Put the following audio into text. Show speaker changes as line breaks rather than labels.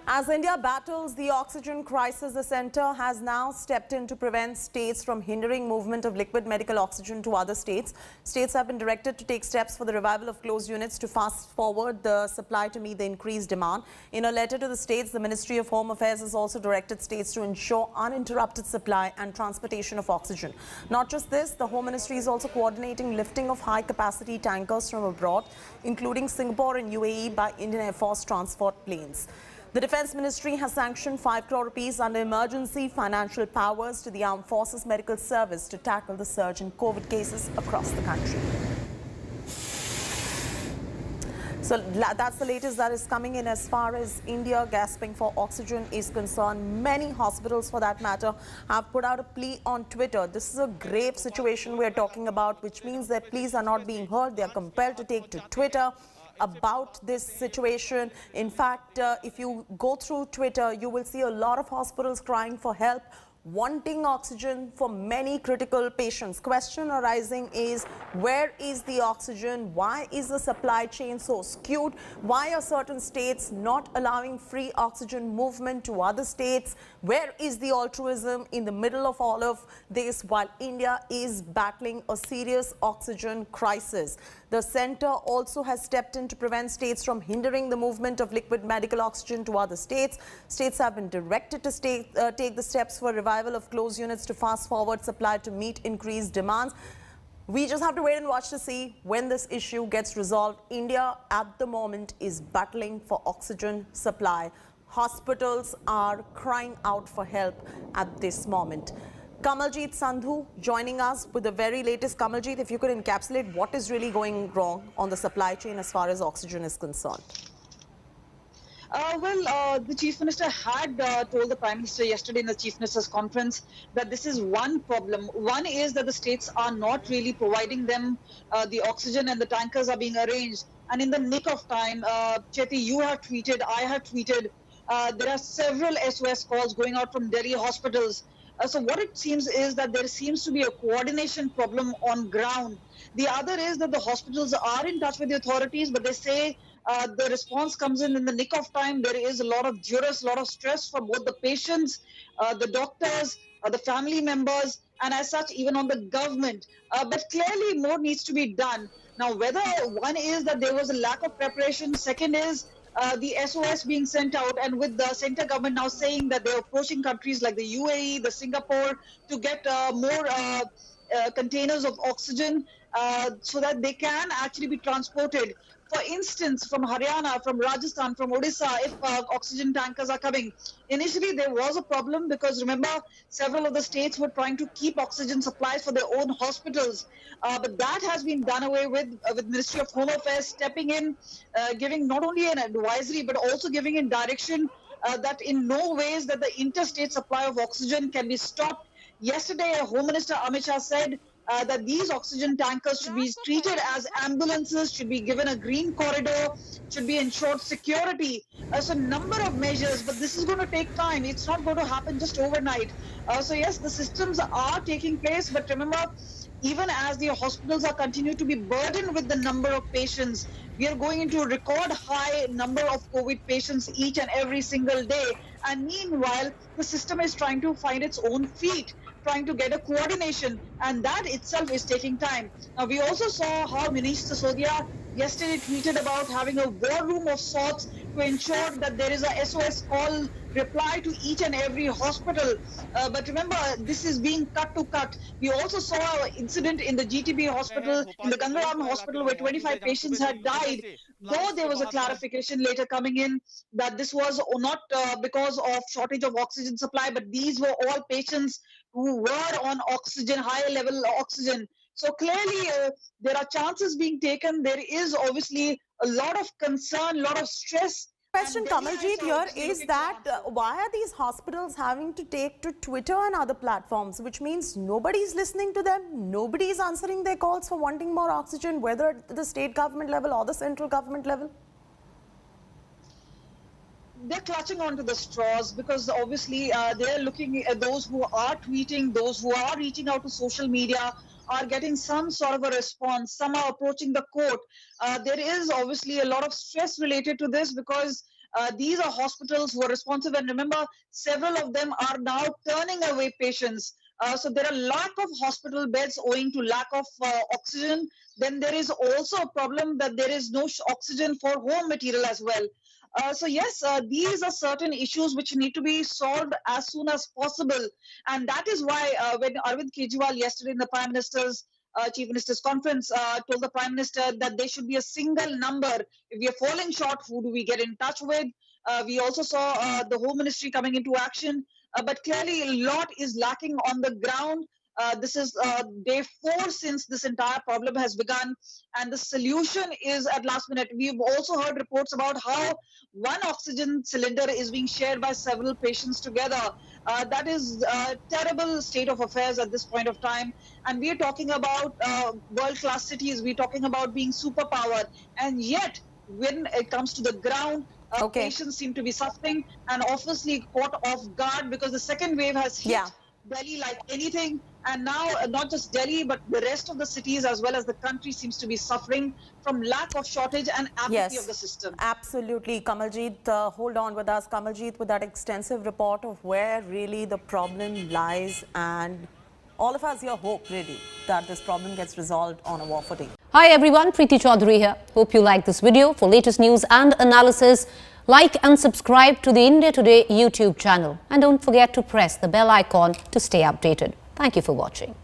As India battles the oxygen crisis, the centre has now stepped in to prevent states from hindering movement of liquid medical oxygen to other states. States have been directed to take steps for the revival of closed units to fast forward the supply to meet the increased demand. In a letter to the states, the Ministry of Home Affairs has also directed states to ensure uninterrupted supply and transportation of oxygen. Not just this, the Home Ministry is also coordinating lifting of high-capacity tankers from abroad, including Singapore and UAE, by Indian Air Force transport planes. The Defence Ministry has sanctioned 5 crore rupees under emergency financial powers to the Armed Forces Medical Service to tackle the surge in COVID cases across the country. So that's the latest that is coming in as far as India gasping for oxygen is concerned. Many hospitals, for that matter, have put out a plea on Twitter. This is a grave situation we're talking about, which means their pleas are not being heard. They are compelled to take to Twitter about this situation. In fact, if you go through Twitter, you will see a lot of hospitals crying for help, wanting oxygen for many critical patients. Question arising is, where is the oxygen? Why is the supply chain so skewed? Why are certain states not allowing free oxygen movement to other states? Where is the altruism in the middle of all of this while India is battling a serious oxygen crisis? The centre also has stepped in to prevent states from hindering the movement of liquid medical oxygen to other states. States have been directed to take the steps for revival of closed units to fast forward supply to meet increased demands. We just have to wait and watch to see when this issue gets resolved. India at the moment is battling for oxygen supply. Hospitals are crying out for help at this moment. Kamaljeet Sandhu joining us with the very latest. Kamaljeet, if you could encapsulate what is really going wrong on the supply chain as far as oxygen is concerned.
The Chief Minister had told the Prime Minister yesterday in the Chief Minister's conference that this is one problem. One is that the states are not really providing them the oxygen, and the tankers are being arranged. And in the nick of time, Chetty, you have tweeted, I have tweeted, there are several SOS calls going out from Delhi hospitals. So what it seems is that there seems to be a coordination problem on ground. The other is that the hospitals are in touch with the authorities, but they say the response comes in the nick of time. There is a lot of duress, a lot of stress for both the patients, the doctors, the family members, and as such, even on the government. But clearly more needs to be done. Now, whether one is that there was a lack of preparation, second is the SOS being sent out, and with the centre government now saying that they're approaching countries like the UAE, the Singapore, to get more containers of oxygen so that they can actually be transported. For instance, from Haryana, from Rajasthan, from Odisha, if oxygen tankers are coming. Initially, there was a problem because, remember, several of the states were trying to keep oxygen supplies for their own hospitals. But that has been done away with Ministry of Home Affairs stepping in, giving not only an advisory, but also giving in direction that in no ways that the interstate supply of oxygen can be stopped. Yesterday, Home Minister Amit Shah said that these oxygen tankers should be treated as ambulances, should be given a green corridor, should be ensured security. So number of measures, but this is going to take time. It's not going to happen just overnight. So yes, the systems are taking place, but remember, even as the hospitals are continuing to be burdened with the number of patients, we are going into a record high number of COVID patients each and every single day. And meanwhile, the system is trying to find its own feet, trying to get a coordination, and that itself is taking time. Now, we also saw how Manish Sisodia yesterday tweeted about having a war room of sorts to ensure that there is a SOS call reply to each and every hospital. But remember, this is being cut to cut. We also saw an incident in the GTB hospital, in the Gangaram hospital, where 25 patients had died, though there was a clarification later coming in that this was not because of shortage of oxygen supply, but these were all patients who were on oxygen, higher level oxygen. So clearly, there are chances being taken. There is obviously a lot of concern, a lot of stress.
Question, Kamaljeet, here is that why are these hospitals having to take to Twitter and other platforms, which means nobody's listening to them, nobody's answering their calls for wanting more oxygen, whether at the state government level or the central government level?
They're clutching onto the straws because obviously they're looking at those who are tweeting, those who are reaching out to social media, are getting some sort of a response. Some are approaching the court. There is obviously a lot of stress related to this because These are hospitals who are responsive, and remember, several of them are now turning away patients. So there are lack of hospital beds owing to lack of oxygen. Then there is also a problem that there is no oxygen for home material as well. So yes, these are certain issues which need to be solved as soon as possible, and that is why when Arvind Kejriwal yesterday in the Prime Minister's Chief Minister's conference told the Prime Minister that there should be a single number. If we are falling short, who do we get in touch with? We also saw the Home Ministry coming into action, but clearly a lot is lacking on the ground. This is day 4 since this entire problem has begun, and the solution is at last minute. We've also heard reports about how one oxygen cylinder is being shared by several patients together. That is a terrible state of affairs at this point of time. And we are talking about world-class cities. We're talking about being superpowered, and yet when it comes to the ground,
Okay.
patients seem to be suffering and obviously caught off guard because the second wave has hit
Yeah.
Delhi like anything, and now not just Delhi but the rest of the cities as well as the country seems to be suffering from lack of shortage and apathy of the system.
Absolutely. Kamaljeet, hold on with us. Kamaljeet, with that extensive report of where really the problem lies, and all of us here hope really that this problem gets resolved on a war footing.
Hi everyone, Preeti Chaudhary here. Hope you like this video. For latest news and analysis, like and subscribe to the India Today YouTube channel. And don't forget to press the bell icon to stay updated. Thank you for watching.